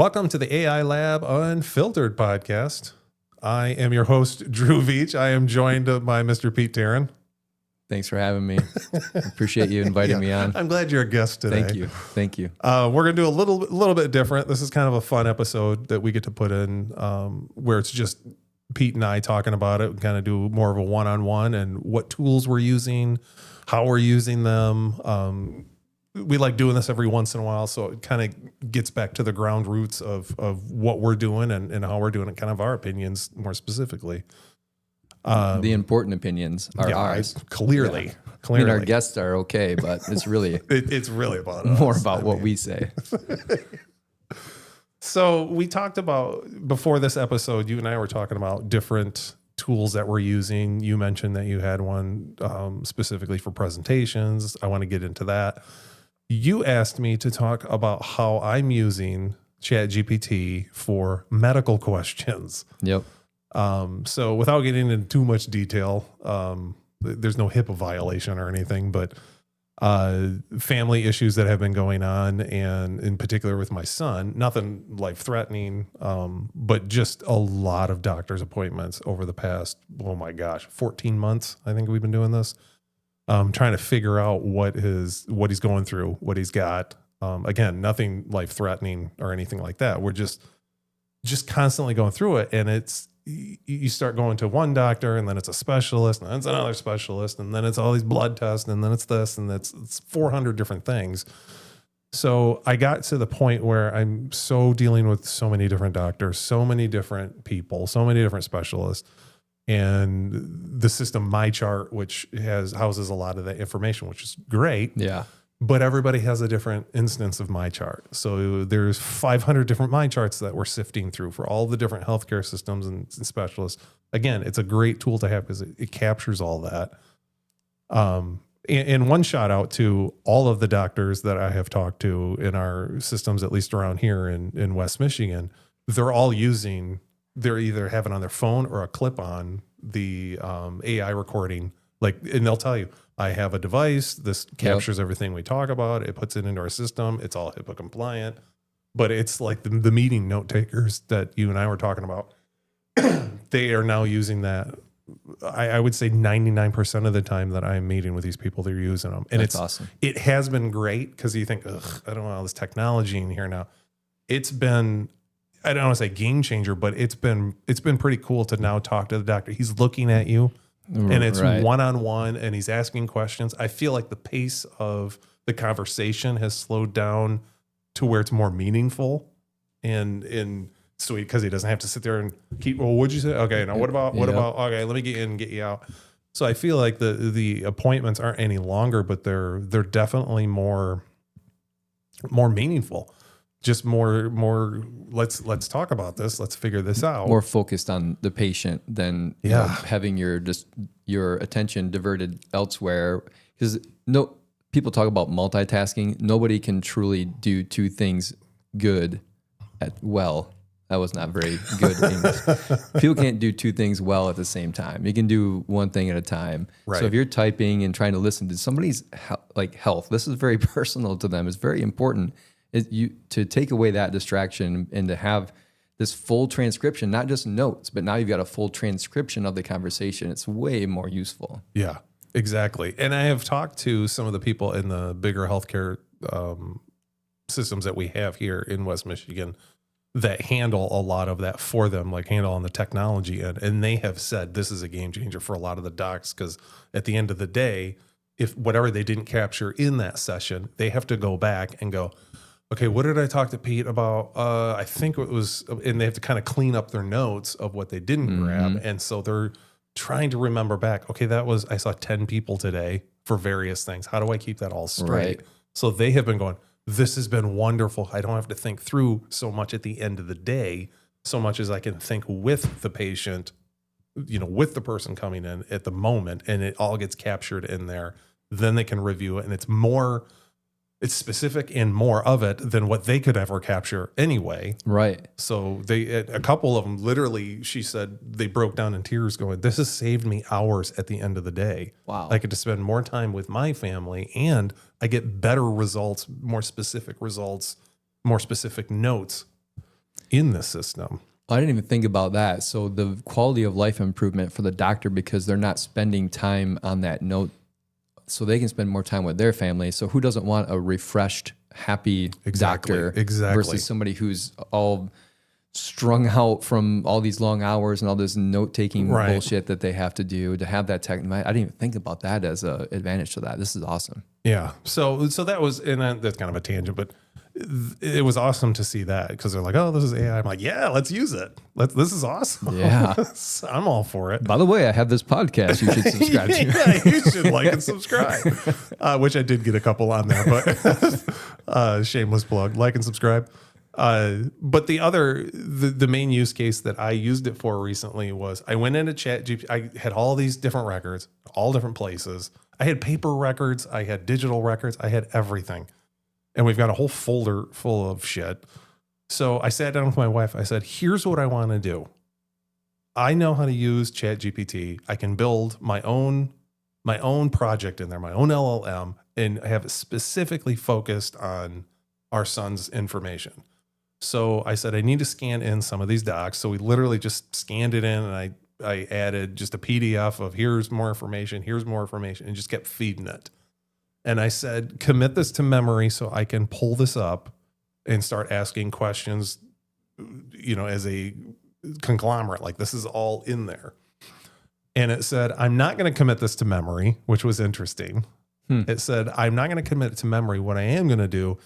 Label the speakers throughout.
Speaker 1: Welcome to the AI Lab Unfiltered podcast. I am your host, Drew Veach. I am joined by Mr. Pete Terryn.
Speaker 2: Thanks for having me. I appreciate you inviting me on.
Speaker 1: I'm glad you're a guest today.
Speaker 2: Thank you.
Speaker 1: We're going to do a little bit different. This is kind of a fun episode that we get to put in where it's just Pete and I talking about it. We kind of do more of a one-on-one and what tools we're using, how we're using them. We like doing this every once in a while, so it kind of gets back to the ground roots of what we're doing and how we're doing it, kind of our opinions more specifically.
Speaker 2: The important opinions are ours.
Speaker 1: Clearly.
Speaker 2: I mean, our guests are okay, but it's really
Speaker 1: it's really about
Speaker 2: more
Speaker 1: us.
Speaker 2: about what we say.
Speaker 1: So we talked about, before this episode, you and I were talking about different tools that we're using. You mentioned that you had one specifically for presentations. I want to get into that. You asked me to talk about how I'm using ChatGPT for medical questions.
Speaker 2: Yep.
Speaker 1: So without getting into too much detail, there's no HIPAA violation or anything, but family issues that have been going on, and in particular with my son, nothing life-threatening, but just a lot of doctor's appointments over the past, 14 months. I think we've been doing this. Trying to figure out what he's going through, what he's got. Again, nothing life-threatening or anything like that. We're just constantly going through it, and you start going to one doctor, and then it's a specialist, and then it's another specialist, and then it's all these blood tests, and then it's this, and it's 400 different things. So I got to the point where I'm so dealing with so many different doctors, so many different people, so many different specialists. And the system, MyChart, which houses a lot of that information, which is great.
Speaker 2: Yeah.
Speaker 1: But everybody has a different instance of MyChart. So there's 500 different MyCharts that we're sifting through for all the different healthcare systems and specialists. Again, it's a great tool to have because it captures all that. And one shout out to all of the doctors that I have talked to in our systems, at least around here in West Michigan. They're either having on their phone or a clip on the AI recording. And they'll tell you, I have a device. This captures everything we talk about. It puts it into our system. It's all HIPAA compliant. But it's like the meeting note takers that you and I were talking about. They are now using that. I would say 99% of the time that I'm meeting with these people, they're using them. And
Speaker 2: That's awesome.
Speaker 1: It has been great because you think, I don't want all this technology in here now. It's been, I don't want to say game changer, but it's been pretty cool to now talk to the doctor. He's looking at you. And it's one-on-one, and he's asking questions. I feel like the pace of the conversation has slowed down to where it's more meaningful, and sweet because he doesn't have to sit there and keep. Well, what'd you say? Okay, now what about? Okay, let me get in and get you out. So I feel like the appointments aren't any longer, but they're definitely more meaningful. Just more. Let's talk about this. Let's figure this out.
Speaker 2: More focused on the patient than having your attention diverted elsewhere. Because people talk about multitasking. Nobody can truly do two things good well. That was not very good English. People can't do two things well at the same time. You can do one thing at a time.
Speaker 1: Right.
Speaker 2: So if you're typing and trying to listen to somebody's health, this is very personal to them. It's very important. To take away that distraction and to have this full transcription, not just notes, but now you've got a full transcription of the conversation. It's way more useful.
Speaker 1: Yeah, exactly. And I have talked to some of the people in the bigger healthcare systems that we have here in West Michigan that handle a lot of that for them, like handle on the technology end. And they have said this is a game changer for a lot of the docs because at the end of the day, if whatever they didn't capture in that session, they have to go back and go, okay, what did I talk to Pete about? I think it was, and they have to kind of clean up their notes of what they didn't grab. And so they're trying to remember back, okay, I saw 10 people today for various things. How do I keep that all straight? Right. So they have been going, this has been wonderful. I don't have to think through so much at the end of the day, so much as I can think with the patient, with the person coming in at the moment, and it all gets captured in there. Then they can review it, and it's specific and more of it than what they could ever capture anyway.
Speaker 2: Right.
Speaker 1: So a couple of them, literally, she said they broke down in tears going, this has saved me hours at the end of the day.
Speaker 2: Wow.
Speaker 1: I get to spend more time with my family, and I get better results, more specific notes in the system.
Speaker 2: I didn't even think about that. So the quality of life improvement for the doctor, because they're not spending time on that note, so they can spend more time with their family. So who doesn't want a refreshed, happy doctor versus somebody who's all strung out from all these long hours and all this note-taking bullshit that they have to do to have that tech. I didn't even think about that as an advantage to that. This is awesome.
Speaker 1: Yeah. So that was, and that's kind of a tangent, but it was awesome to see that because they're like, oh, this is AI. I'm like, yeah, let's use it. This is awesome.
Speaker 2: Yeah.
Speaker 1: I'm all for it.
Speaker 2: By the way, I have this podcast you should subscribe to.
Speaker 1: Yeah, you should like and subscribe, which I did get a couple on there, but shameless plug, like and subscribe. But the main use case that I used it for recently was I went into ChatGPT. I had all these different records, all different places. I had paper records. I had digital records. I had everything. And we've got a whole folder full of shit. So I sat down with my wife. I said, here's what I want to do. I know how to use ChatGPT. I can build my own project in there, my own LLM, and have it specifically focused on our son's information. So I said, I need to scan in some of these docs. So we literally just scanned it in, and I added just a PDF of here's more information, and just kept feeding it. And I said, commit this to memory so I can pull this up and start asking questions, as a conglomerate, like this is all in there. And it said, I'm not going to commit this to memory, which was interesting. It said, I'm not going to commit it to memory. What I am going to do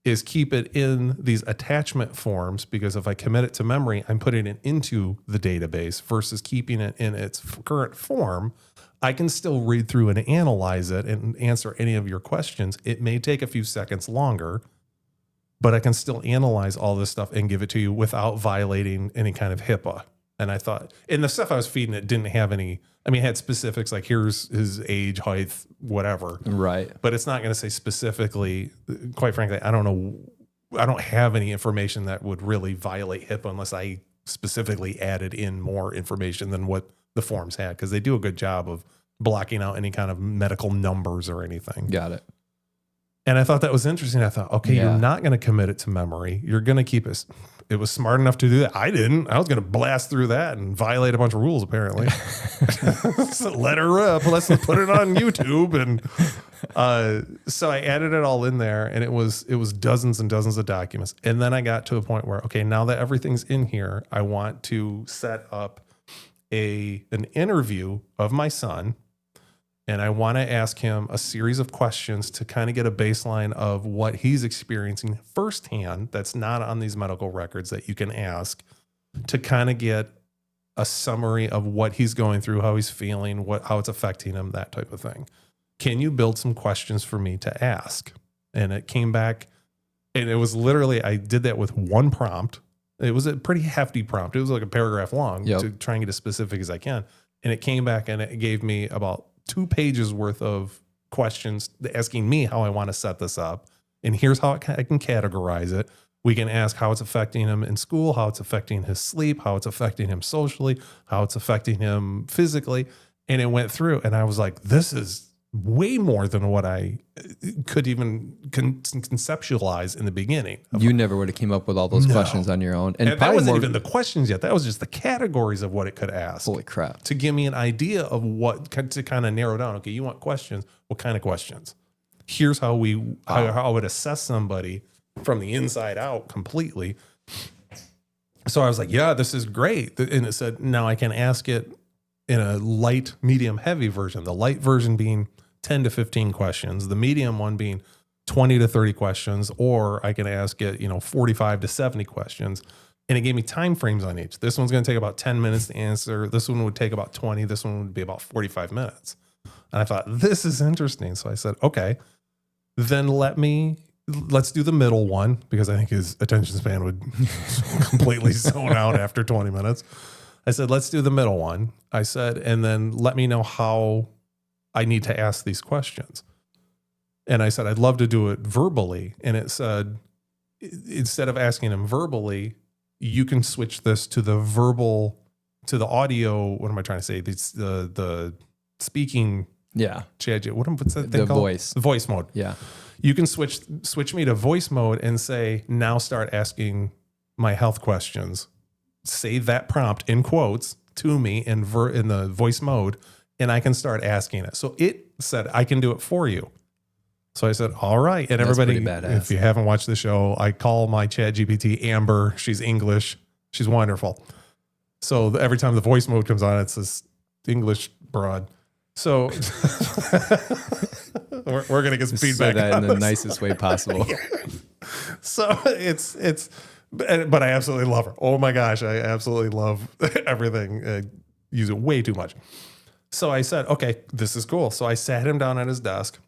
Speaker 1: is keep it in these attachment forms, because if I commit it to memory, I'm putting it into the database versus keeping it in its current form. I can still read through and analyze it and answer any of your questions. It may take a few seconds longer, but I can still analyze all this stuff and give it to you without violating any kind of HIPAA. And I thought, and the stuff I was feeding it didn't have any, it had specifics like here's his age, height, whatever.
Speaker 2: Right.
Speaker 1: But it's not going to say specifically, quite frankly, I don't know. I don't have any information that would really violate HIPAA unless I specifically added in more information than what the forms had, because they do a good job of blocking out any kind of medical numbers or anything.
Speaker 2: Got it.
Speaker 1: And I thought that was interesting. I thought, okay, you're not going to commit it to memory. You're going to keep it. It was smart enough to do that. I didn't. I was going to blast through that and violate a bunch of rules, apparently. So let her rip. Let's put it on YouTube. And so I added it all in there, and it was dozens and dozens of documents. And then I got to a point where, okay, now that everything's in here, I want to set up an interview of my son, and I want to ask him a series of questions to kind of get a baseline of what he's experiencing firsthand that's not on these medical records that you can ask, to kind of get a summary of what he's going through, how he's feeling, how it's affecting him, that type of thing. Can you build some questions for me to ask? And it came back, and it was literally, I did that with one prompt. It was a pretty hefty prompt. It was like a paragraph long to try and get as specific as I can. And it came back and it gave me about 2 pages worth of questions asking me how I want to set this up. And here's how I can categorize it. We can ask how it's affecting him in school, how it's affecting his sleep, how it's affecting him socially, how it's affecting him physically. And it went through, and I was like, this is way more than what I could even conceptualize in the beginning.
Speaker 2: You never would have came up with all those questions on your own. And
Speaker 1: that wasn't even the questions yet. That was just the categories of what it could ask.
Speaker 2: Holy crap.
Speaker 1: To give me an idea of what to kind of narrow down. Okay, you want questions. What kind of questions? Here's how how I would assess somebody from the inside out completely. So I was like, yeah, this is great. And it said, now I can ask it in a light, medium, heavy version. The light version being 10 to 15 questions, the medium one being 20 to 30 questions, or I can ask it, 45 to 70 questions. And it gave me time frames on each. This one's going to take about 10 minutes to answer. This one would take about 20. This one would be about 45 minutes. And I thought, this is interesting. So I said, okay, then let's do the middle one, because I think his attention span would completely zone out after 20 minutes. I said, let's do the middle one. I said, and then let me know how I need to ask these questions. And I said, I'd love to do it verbally. And it said, instead of asking him verbally, you can switch this to the audio. What am I trying to say? The speaking.
Speaker 2: Yeah.
Speaker 1: What's that thing called?
Speaker 2: Voice.
Speaker 1: The voice mode.
Speaker 2: Yeah.
Speaker 1: You can switch me to voice mode and say, now start asking my health questions, say that prompt in quotes to me in the voice mode, and I can start asking it. So it said, I can do it for you. So I said, all right. And
Speaker 2: That's
Speaker 1: everybody,
Speaker 2: pretty badass.
Speaker 1: if you haven't watched the show, I call my chat GPT Amber. She's English. She's wonderful. So every time the voice mode comes on, it's this English broad. So we're going to get some feedback.
Speaker 2: Say that in the nicest way possible.
Speaker 1: Yeah. So but I absolutely love her. Oh my gosh. I absolutely love everything. Use it way too much. So I said, okay, this is cool. So I sat him down at his desk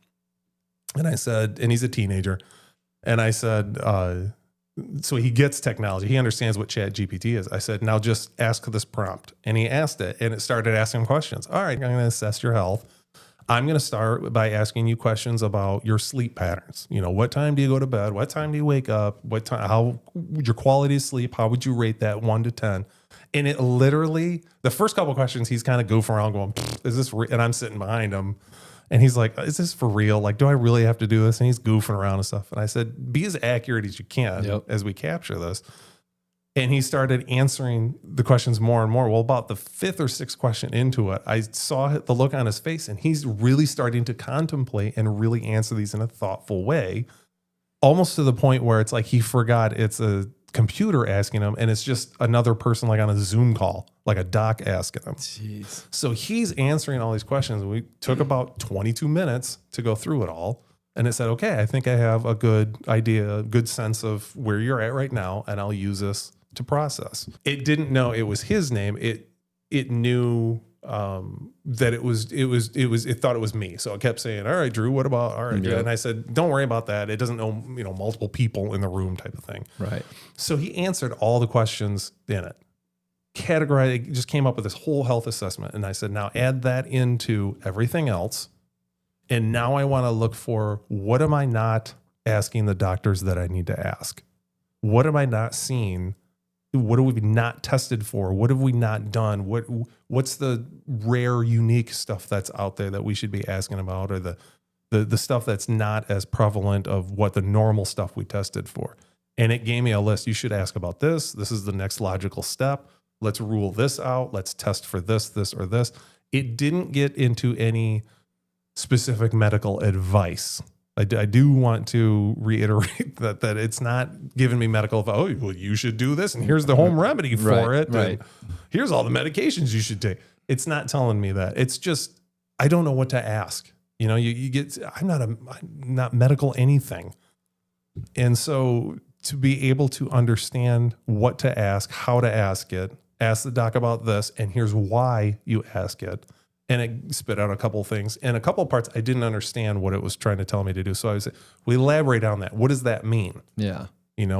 Speaker 1: and I said, and he's a teenager. And I said, so he gets technology. He understands what Chat GPT is. I said, now just ask this prompt. And he asked it and it started asking questions. All right, I'm going to assess your health. I'm going to start by asking you questions about your sleep patterns. You know, what time do you go to bed? What time do you wake up? What time, how your quality of sleep? How would you rate that 1 to 10? And it literally, the first couple of questions, he's kind of goofing around going, is this real? And I'm sitting behind him and he's like, is this for real? Like, do I really have to do this? And he's goofing around and stuff. And I said, be as accurate as you can as we capture this. And he started answering the questions more and more. Well, about the 5th or 6th question into it, I saw the look on his face and he's really starting to contemplate and really answer these in a thoughtful way, almost to the point where it's like he forgot it's a computer asking him and it's just another person like on a Zoom call, like a doc asking him.
Speaker 2: Jeez.
Speaker 1: So he's answering all these questions. We took about 22 minutes to go through it all. And it said, okay, I think I have a good idea, a good sense of where you're at right now. And I'll use this to process. It didn't know it was his name. It knew that it thought it was me. So it kept saying, all right, Drew, what about, all right, Drew? And I said, don't worry about that. It doesn't know, multiple people in the room type of thing.
Speaker 2: Right.
Speaker 1: So he answered all the questions in it. Categorized, just came up with this whole health assessment. And I said, now add that into everything else. And now I want to look for, what am I not asking the doctors that I need to ask? What am I not seeing? What have we not tested for? What have we not done? What's the rare, unique stuff that's out there that we should be asking about, or the stuff that's not as prevalent of what the normal stuff we tested for? And it gave me a list. You should ask about this. This is the next logical step. Let's rule this out. Let's test for this, or this. It didn't get into any specific medical advice. I do want to reiterate that it's not giving me medical advice. Oh, well, you should do this, and here's the home remedy for it.
Speaker 2: Right.
Speaker 1: And here's all the medications you should take. It's not telling me that. It's just, I don't know what to ask. You get, I'm not medical anything. And so to be able to understand what to ask, how to ask it, ask the doc about this, and here's why you ask it. And it spit out a couple of things. And a couple of parts, I didn't understand what it was trying to tell me to do. So I was, we elaborate on that. What does that mean?
Speaker 2: Yeah.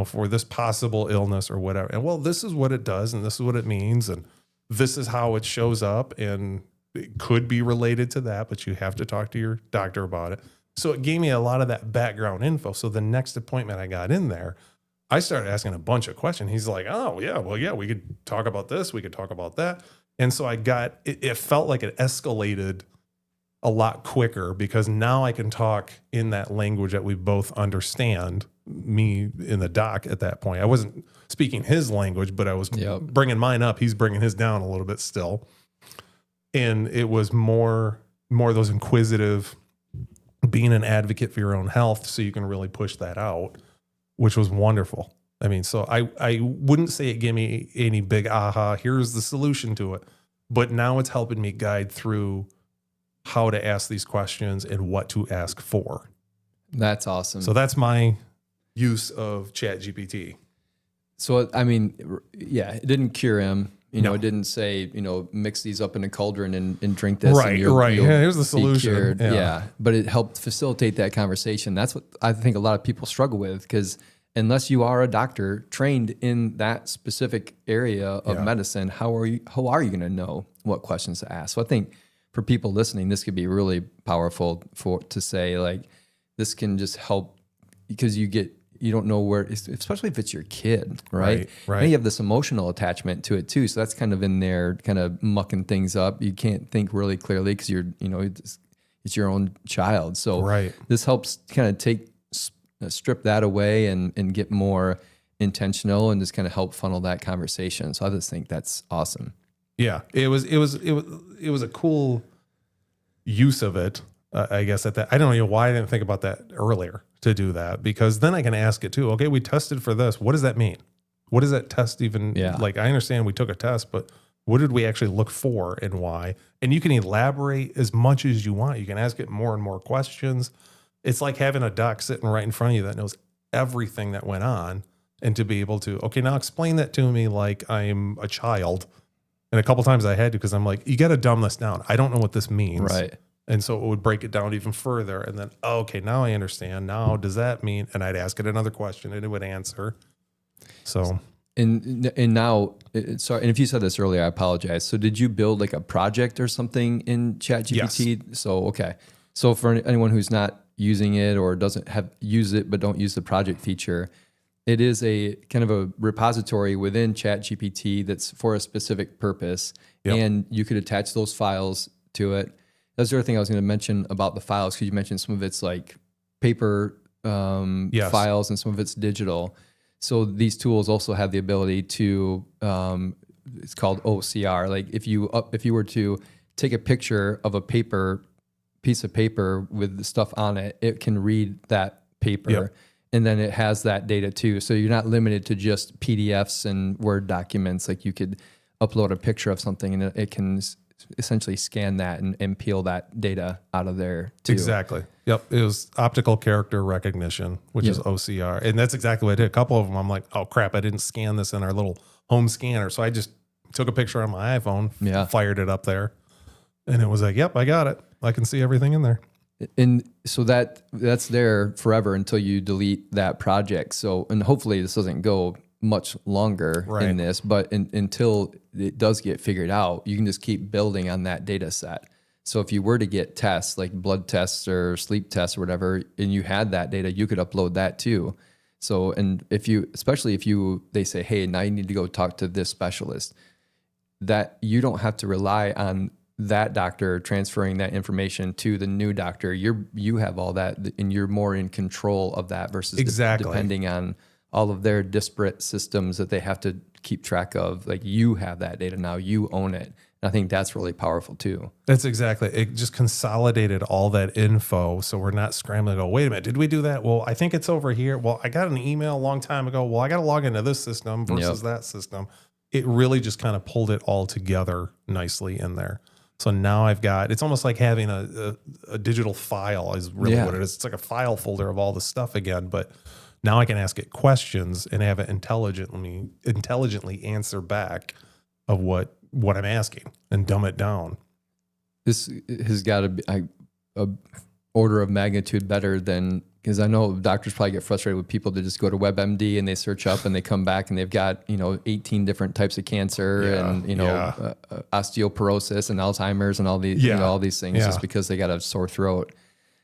Speaker 1: For this possible illness or whatever. And well, this is what it does, and this is what it means, and this is how it shows up, and it could be related to that, but you have to talk to your doctor about it. So it gave me a lot of that background info. So the next appointment I got in there, I started asking a bunch of questions. He's like, oh, yeah, well, yeah, we could talk about this. We could talk about that. And so it felt like it escalated a lot quicker, because now I can talk in that language that we both understand, me in the doc at that point. I wasn't speaking his language, but I was bringing mine up. He's bringing his down a little bit still. And it was more those inquisitive, being an advocate for your own health so you can really push that out, which was wonderful. I mean, so I wouldn't say it gave me any big aha, here's the solution to it. But now it's helping me guide through how to ask these questions and what to ask for.
Speaker 2: That's awesome.
Speaker 1: So that's my use of Chat GPT.
Speaker 2: So, I mean, yeah, it didn't cure him. It didn't say, mix these up in a cauldron and drink this.
Speaker 1: Right,
Speaker 2: and
Speaker 1: Yeah, here's the solution.
Speaker 2: Yeah. But it helped facilitate that conversation. That's what I think a lot of people struggle with, because unless you are a doctor trained in that specific area of medicine, how are you going to know what questions to ask? So I think for people listening, this could be really powerful to say, like, this can just help, because you don't know where, especially if it's your kid, right?
Speaker 1: Right.
Speaker 2: And you have this emotional attachment to it too. So that's kind of in there, kind of mucking things up. You can't think really clearly because it's your own child. So this helps kind of strip that away and get more intentional and just kind of help funnel that conversation. So I just think that's awesome.
Speaker 1: Yeah, it was a cool use of it. I guess at that, I don't know why I didn't think about that earlier to do that, because then I can ask it too. Okay, we tested for this. What does that mean? What does that test even like? I understand we took a test, but what did we actually look for and why? And you can elaborate as much as you want. You can ask it more and more questions. It's like having a doc sitting right in front of you that knows everything that went on, and to be able to, okay, now explain that to me like I'm a child. And a couple times I had to, because I'm like, you got to dumb this down. I don't know what this means.
Speaker 2: Right.
Speaker 1: And so it would break it down even further. And then, okay, now I understand. Now, does that mean? And I'd ask it another question and it would answer. So.
Speaker 2: And now, sorry, and if you said this earlier, I apologize. So did you build like a project or something in ChatGPT?
Speaker 1: Yes.
Speaker 2: So, okay. So for anyone who's not using it or doesn't have use it, but don't use the project feature, it is a kind of a repository within ChatGPT that's for a specific purpose. Yep. And you could attach those files to it. That's the other thing I was going to mention about the files, because you mentioned some of it's like paper files and some of it's digital. So these tools also have the ability to, it's called OCR. Like if you were to take a picture of a piece of paper with the stuff on it, it can read that paper. Yep. And then it has that data too. So you're not limited to just PDFs and Word documents. Like you could upload a picture of something and it can essentially scan that and peel that data out of there too.
Speaker 1: Exactly. Yep. It was optical character recognition, which is OCR. And that's exactly what I did. A couple of them, I'm like, oh crap, I didn't scan this in our little home scanner. So I just took a picture on my iPhone, fired it up there. And it was like, yep, I got it. I can see everything in there.
Speaker 2: And so that's there forever until you delete that project. So, and hopefully this doesn't go much longer in this, but until it does get figured out, you can just keep building on that data set. So if you were to get tests like blood tests or sleep tests or whatever, and you had that data, you could upload that too. So, and especially if they say, hey, now you need to go talk to this specialist, that you don't have to rely on that doctor transferring that information to the new doctor. You have all that, and you're more in control of that versus depending on all of their disparate systems that they have to keep track of. Like you have that data now, you own it. And I think that's really powerful too.
Speaker 1: That's exactly. It just consolidated all that info. So we're not scrambling to go, wait a minute, did we do that? Well, I think it's over here. Well, I got an email a long time ago. Well, I got to log into this system versus that system. It really just kind of pulled it all together nicely in there. So now I've got, it's almost like having a digital file is really what it is. It's like a file folder of all the stuff again, but now I can ask it questions and have it intelligently answer back of what I'm asking and dumb it down.
Speaker 2: This has got to be a order of magnitude better than, because I know doctors probably get frustrated with people that just go to WebMD and they search up and they come back and they've got 18 different types of cancer and osteoporosis and Alzheimer's and all these all these things just because they got a sore throat.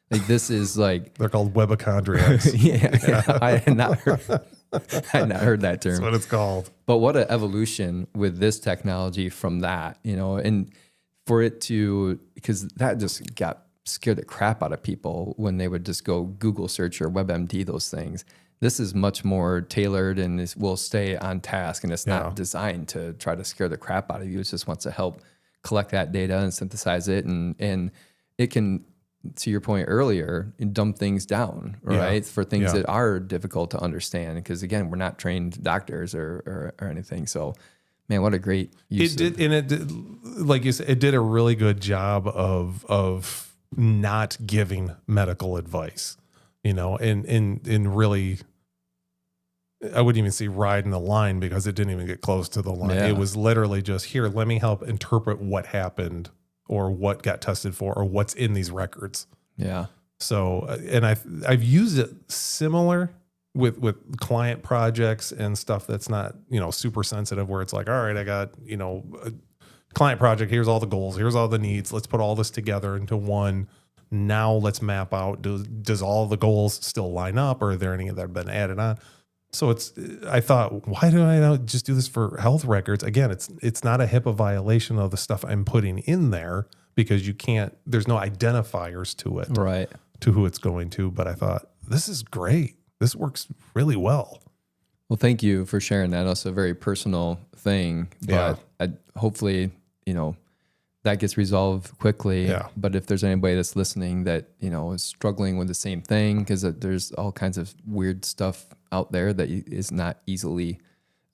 Speaker 2: Like this is like
Speaker 1: they're called webichondriacs.
Speaker 2: I had not heard that term.
Speaker 1: That's what it's called.
Speaker 2: But what an evolution with this technology from that, and for it to, because that just scared the crap out of people when they would just go Google search or WebMD those things. This is much more tailored and will stay on task, and it's not designed to try to scare the crap out of you. It just wants to help collect that data and synthesize it, and it can, to your point earlier, dumb things down, right? For things that are difficult to understand. Because again, we're not trained doctors or anything. So, man, what a great use. It did,
Speaker 1: like you said, it did a really good job of not giving medical advice, and really, I wouldn't even say riding the line, because it didn't even get close to the line. It was literally just, here, let me help interpret what happened, or what got tested for, or what's in these records.
Speaker 2: Yeah.
Speaker 1: So, and I've used it similar with client projects and stuff that's not, super sensitive, where it's like, all right, I got, a client project. Here's all the goals. Here's all the needs. Let's put all this together into one. Now let's map out, does all the goals still line up, or are there any that have been added on? So I thought, why do I not just do this for health records? Again, it's not a HIPAA violation of the stuff I'm putting in there, because there's no identifiers to it,
Speaker 2: right,
Speaker 1: to who it's going to. But I thought, this is great. This works really well.
Speaker 2: Well, thank you for sharing that. That's a very personal thing, but hopefully, that gets resolved quickly.
Speaker 1: Yeah.
Speaker 2: But if there's anybody that's listening that, is struggling with the same thing, because there's all kinds of weird stuff out there that is not easily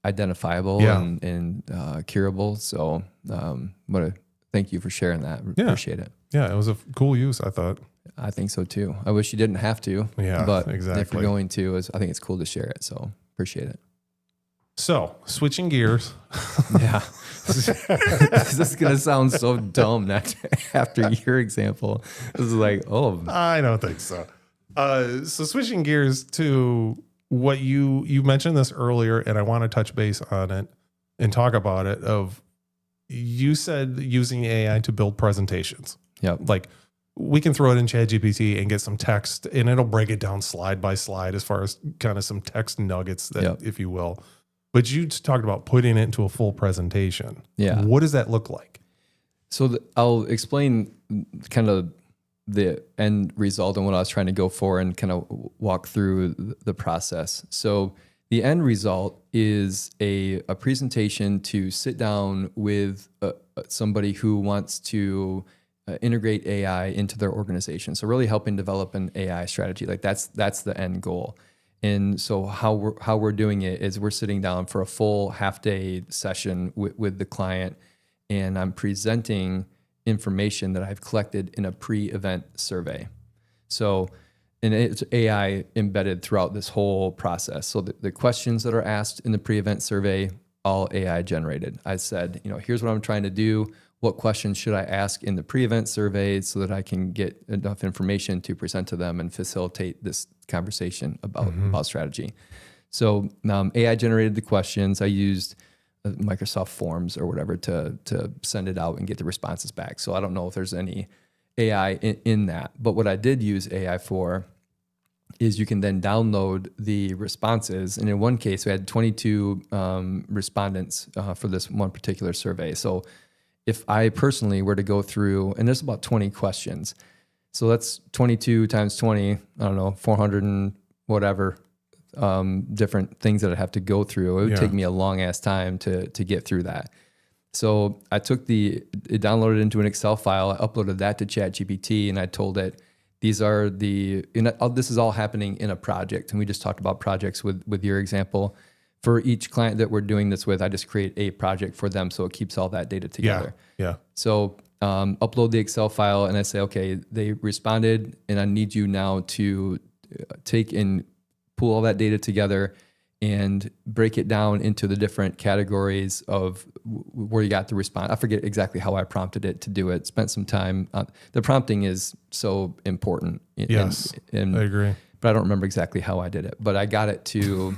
Speaker 2: identifiable and curable. So, thank you for sharing that. Appreciate it.
Speaker 1: Yeah, it was a cool use, I thought.
Speaker 2: I think so too. I wish you didn't have to.
Speaker 1: Yeah,
Speaker 2: but
Speaker 1: exactly.
Speaker 2: if you're going to, I think it's cool to share it. So appreciate it.
Speaker 1: So switching gears.
Speaker 2: Yeah. This is going to sound so dumb after your example. This is like, oh.
Speaker 1: I don't think so. So switching gears to what you mentioned this earlier, and I want to touch base on it and talk about it. You said using AI to build presentations.
Speaker 2: Yeah.
Speaker 1: Like we can throw it in ChatGPT and get some text, and it'll break it down slide by slide as far as kind of some text nuggets, that, if you will. But you talked about putting it into a full presentation.
Speaker 2: Yeah.
Speaker 1: What does that look like?
Speaker 2: So I'll explain kind of the end result and what I was trying to go for, and kind of walk through the process. So the end result is a presentation to sit down with somebody who wants to integrate AI into their organization. So really helping develop an AI strategy. Like that's the end goal. And so how we're doing it is we're sitting down for a full half-day session with the client, and I'm presenting information that I've collected in a pre-event survey. So, and it's AI embedded throughout this whole process. So the questions that are asked in the pre-event survey, all AI generated. I said, here's what I'm trying to do. What questions should I ask in the pre-event survey so that I can get enough information to present to them and facilitate this conversation about strategy? So AI generated the questions. I used Microsoft Forms or whatever to send it out and get the responses back. So I don't know if there's any AI in that. But what I did use AI for is you can then download the responses. And in one case, we had 22 respondents for this one particular survey. So if I personally were to go through, and there's about 20 questions. So that's 22 times 20, I don't know, 400 and whatever different things that I have to go through. It would take me a long ass time to get through that. So I took it downloaded into an Excel file, I uploaded that to ChatGPT, and I told it, this is all happening in a project. And we just talked about projects with your example. For each client that we're doing this with, I just create a project for them so it keeps all that data together.
Speaker 1: Yeah.
Speaker 2: So upload the Excel file, and I say, okay, they responded, and I need you now to take and pull all that data together and break it down into the different categories of where you got the response. I forget exactly how I prompted it to do it. Spent some time. The prompting is so important.
Speaker 1: Yes, I agree.
Speaker 2: But I don't remember exactly how I did it. But I got it to...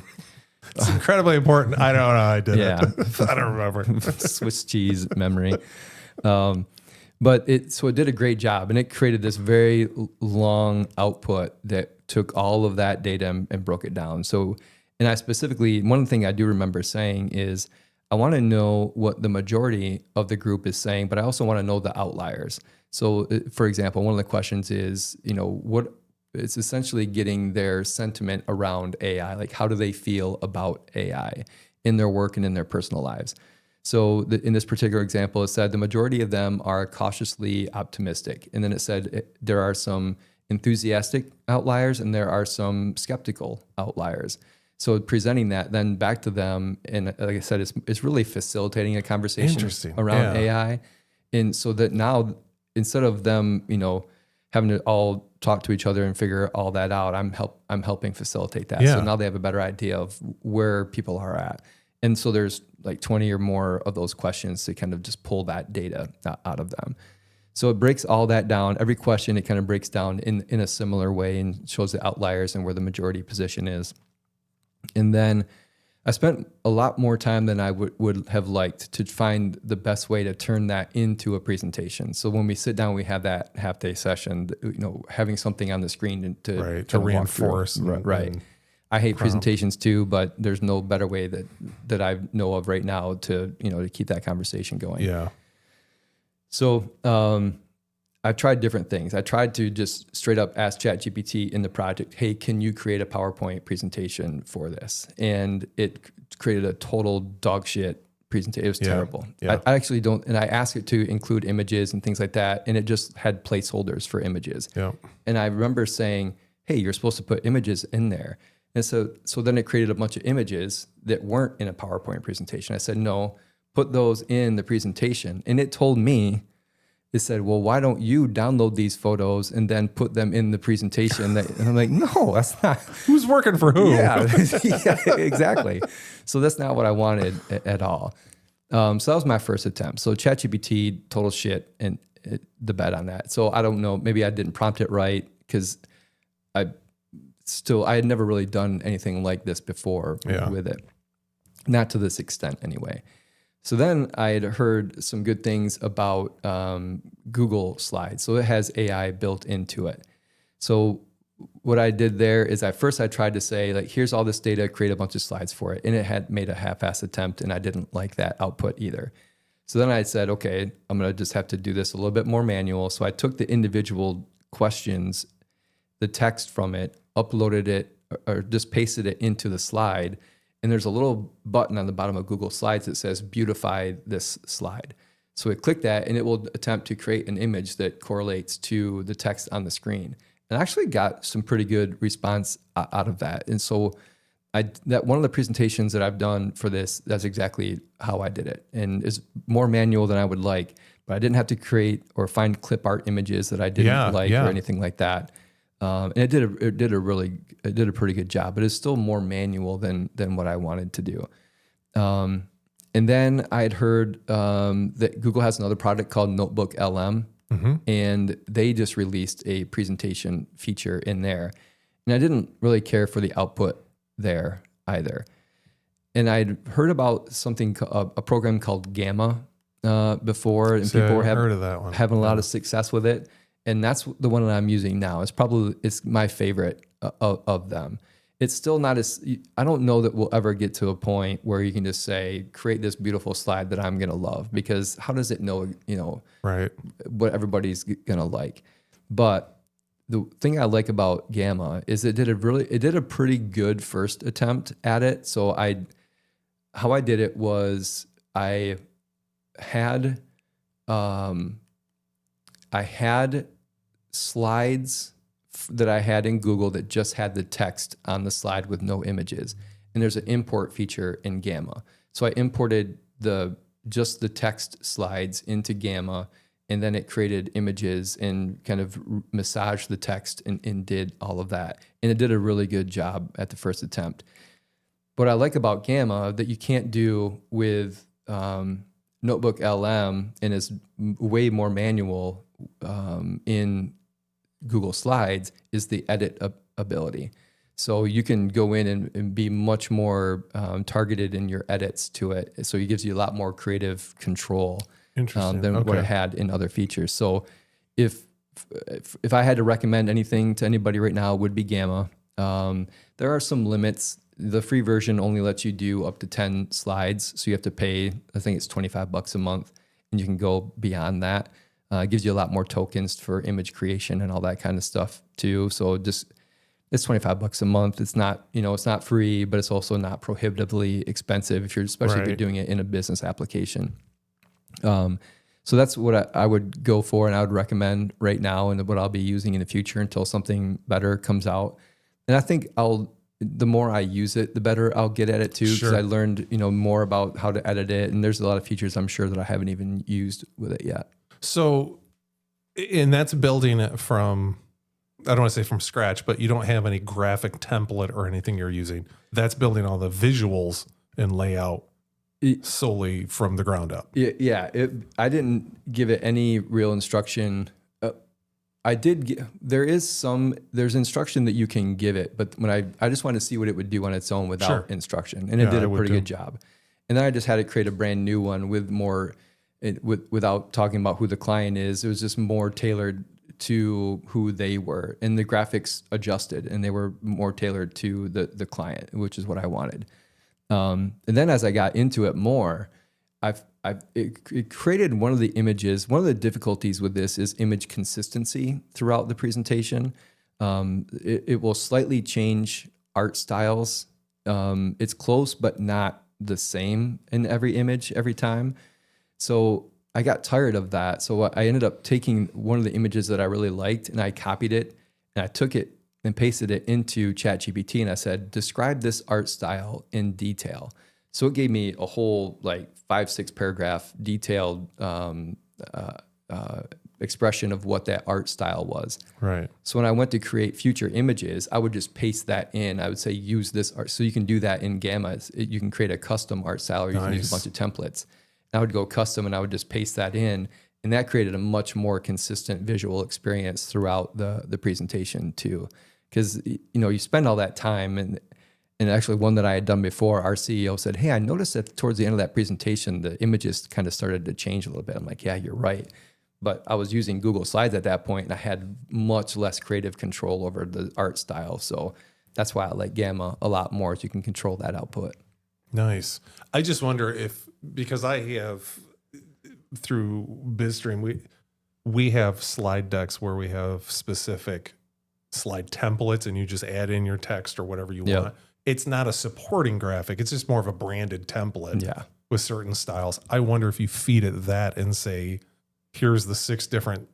Speaker 1: It's incredibly important. I don't know how I did it. I don't remember.
Speaker 2: Swiss cheese memory. But it did a great job, and it created this very long output that took all of that data and broke it down. So, and I specifically, one thing I do remember saying is, I want to know what the majority of the group is saying, but I also want to know the outliers. So, for example, one of the questions is, what it's essentially getting their sentiment around AI. Like, how do they feel about AI in their work and in their personal lives? So in this particular example, it said the majority of them are cautiously optimistic. And then it said there are some enthusiastic outliers and there are some skeptical outliers. So presenting that then back to them, and like I said, it's really facilitating a conversation around AI. And so that now, instead of them, having to all talk to each other and figure all that out, I'm helping facilitate that.
Speaker 1: Yeah.
Speaker 2: So now they have a better idea of where people are at. And so there's like 20 or more of those questions to kind of just pull that data out of them. So it breaks all that down. Every question, it kind of breaks down in a similar way and shows the outliers and where the majority position is. And then I spent a lot more time than I would have liked to find the best way to turn that into a presentation. So when we sit down, we have that half-day session, having something on the screen to
Speaker 1: reinforce.
Speaker 2: Right. I hate presentations too, but there's no better way that I know of right now to keep that conversation going.
Speaker 1: Yeah.
Speaker 2: So I tried different things. I tried to just straight up ask ChatGPT in the project, hey, can you create a PowerPoint presentation for this? And it created a total dog shit presentation. It was terrible.
Speaker 1: Yeah.
Speaker 2: I actually don't, and I asked it to include images and things like that, and it just had placeholders for images.
Speaker 1: Yeah.
Speaker 2: And I remember saying, hey, you're supposed to put images in there. And so then it created a bunch of images that weren't in a PowerPoint presentation. I said, no, put those in the presentation. And it told me, it said, well, why don't you download these photos and then put them in the presentation? And I'm like, no, that's not.
Speaker 1: Who's working for who?
Speaker 2: Yeah, yeah, exactly. So that's not what I wanted at all. So that was my first attempt. So ChatGPT, total shit, and the bet on that. So I don't know, maybe I didn't prompt it right because I had never really done anything like this before with it. Not to this extent anyway. So then I had heard some good things about Google Slides. So it has AI built into it. So what I did there is I tried to say, like, here's all this data, create a bunch of slides for it. And it had made a half-assed attempt, and I didn't like that output either. So then I said, okay, I'm going to just have to do this a little bit more manual. So I took the individual questions, the text from it, uploaded it, or just pasted it into the slide. And there's a little button on the bottom of Google Slides that says beautify this slide. So I click that and it will attempt to create an image that correlates to the text on the screen. And I actually got some pretty good response out of that. And so that one of the presentations that I've done for this, that's exactly how I did it. And it's more manual than I would like, but I didn't have to create or find clip art images that I didn't like or anything like that. And it did a pretty good job, but it's still more manual than what I wanted to do. And then I had heard that Google has another product called Notebook LM, and they just released a presentation feature in there. And I didn't really care for the output there either. And I'd heard about a program called Gamma before, and people were having a lot of success with it. And that's the one that I'm using now. It's my favorite of them. It's still not I don't know that we'll ever get to a point where you can just say, create this beautiful slide that I'm going to love, because how does it know,
Speaker 1: right,
Speaker 2: what everybody's going to like? But the thing I like about Gamma is it did a pretty good first attempt at it. So how I did it was I had slides that I had in Google that just had the text on the slide with no images. And there's an import feature in Gamma. So I imported just the text slides into Gamma, and then it created images and kind of massaged the text and did all of that. And it did a really good job at the first attempt. What I like about Gamma that you can't do with Notebook LM and is way more manual in Google Slides is the edit ability. So you can go in and be much more targeted in your edits to it. So it gives you a lot more creative control than what it had in other features. So if I had to recommend anything to anybody right now, it would be Gamma. There are some limits. The free version only lets you do up to 10 slides. So you have to pay, I think it's $25 a month, and you can go beyond that. It gives you a lot more tokens for image creation and all that kind of stuff too. So it's $25 a month. It's not, it's not free, but it's also not prohibitively expensive especially if you're doing it in a business application. So that's what I would go for, and I would recommend right now, and what I'll be using in the future until something better comes out. And I think the more I use it, the better I'll get at it too, because I learned, more about how to edit it. And there's a lot of features I'm sure that I haven't even used with it yet.
Speaker 1: So, and that's building it from, I don't want to say from scratch, but you don't have any graphic template or anything you're using. That's building all the visuals and layout solely from the ground up.
Speaker 2: Yeah. I didn't give it any real instruction. There's instruction that you can give it, but when I just wanted to see what it would do on its own without instruction, and it did a pretty good job. And then I just had it create a brand new one with more, without talking about who the client is. It was just more tailored to who they were, and the graphics adjusted, and they were more tailored to the client, which is what I wanted. And then as I got into it more, it created one of the images. One of the difficulties with this is image consistency throughout the presentation. It will slightly change art styles. It's close, but not the same in every image every time. So I got tired of that. So I ended up taking one of the images that I really liked and I copied it and I took it and pasted it into ChatGPT and I said, describe this art style in detail. So it gave me a whole like 5-6 paragraph detailed expression of what that art style was.
Speaker 1: Right.
Speaker 2: So when I went to create future images, I would just paste that in. I would say, use this art. So you can do that in Gamma. You can create a custom art style or you can use a bunch of templates. And I would go custom and I would just paste that in. And that created a much more consistent visual experience throughout the presentation too. Because, you spend all that time and actually one that I had done before, our CEO said, hey, I noticed that towards the end of that presentation, the images kind of started to change a little bit. I'm like, yeah, you're right. But I was using Google Slides at that point and I had much less creative control over the art style. So that's why I like Gamma a lot more, so you can control that output.
Speaker 1: Nice. I just wonder if, because I have through BizStream, we have slide decks where we have specific slide templates and you just add in your text or whatever you want. It's not a supporting graphic. It's just more of a branded template with certain styles. I wonder if you feed it that and say, here's the 6 different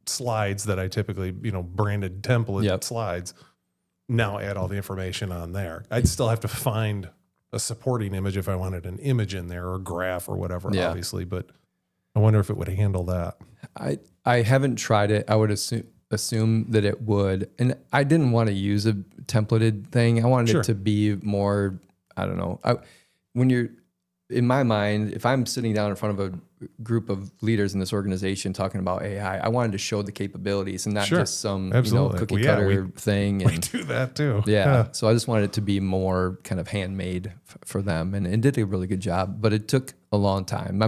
Speaker 1: slides that I typically, branded template slides. Now add all the information on there. I'd still have to find a supporting image if I wanted an image in there or a graph or whatever, obviously. But I wonder if it would handle that.
Speaker 2: I haven't tried it. I would assume that it would. And I didn't want to use a templated thing. I wanted it to be more, I don't know. When you're, in my mind, if I'm sitting down in front of a group of leaders in this organization talking about AI, I wanted to show the capabilities and not just some cookie cutter thing. And
Speaker 1: we do that too.
Speaker 2: Yeah. So I just wanted it to be more kind of handmade for them, and it did a really good job. But it took a long time.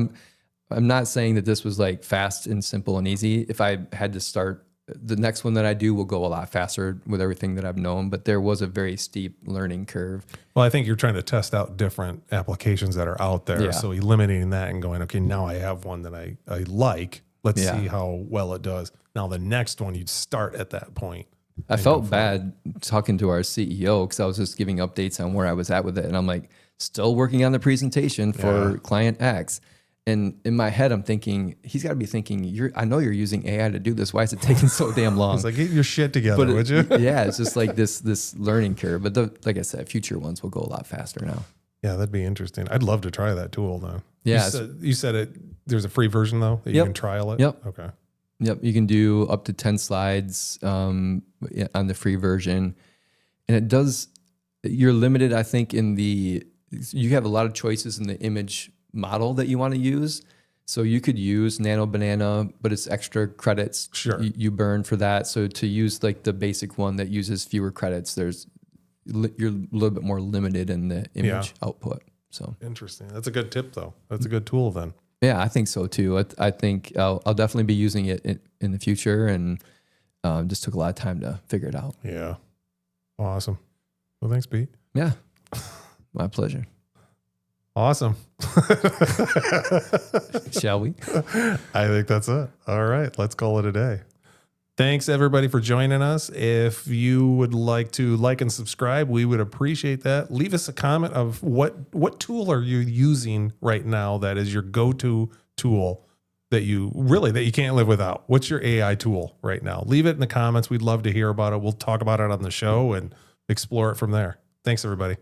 Speaker 2: I'm not saying that this was like fast and simple and easy. If I had to start, the next one that I do will go a lot faster with everything that I've known, but there was a very steep learning curve.
Speaker 1: Well, I think you're trying to test out different applications that are out there. So eliminating that and going, okay, now I have one that I like. Let's see how well it does. Now the next one, you'd start at that point.
Speaker 2: I felt bad talking to our CEO because I was just giving updates on where I was at with it. And I'm like, still working on the presentation for client X. And in my head, I'm thinking, he's got to be thinking, I know you're using AI to do this. Why is it taking so damn long?
Speaker 1: It's like, get your shit together, would you?
Speaker 2: It's just like this learning curve. But like I said, future ones will go a lot faster now.
Speaker 1: Yeah, that'd be interesting. I'd love to try that tool though.
Speaker 2: Yeah.
Speaker 1: You said it. There's a free version though that you can trial it.
Speaker 2: Yep.
Speaker 1: Okay.
Speaker 2: Yep. You can do up to 10 slides on the free version, and it does. You're limited, I think, you have a lot of choices in the image model that you want to use. So you could use Nano Banana, but it's extra credits you burn for that. So to use like the basic one that uses fewer credits, you're a little bit more limited in the image output. So
Speaker 1: interesting. That's a good tip though. That's a good tool then.
Speaker 2: Yeah, I think so too. I think I'll definitely be using it in the future, and just took a lot of time to figure it out.
Speaker 1: Yeah. Awesome. Well, thanks, Pete.
Speaker 2: Yeah. My pleasure.
Speaker 1: Awesome.
Speaker 2: Shall we?
Speaker 1: I think that's it. All right. Let's call it a day. Thanks everybody for joining us. If you would like to like and subscribe, we would appreciate that. Leave us a comment of what tool are you using right now that is your go-to tool that you can't live without. What's your AI tool right now? Leave it in the comments. We'd love to hear about it. We'll talk about it on the show and explore it from there. Thanks everybody.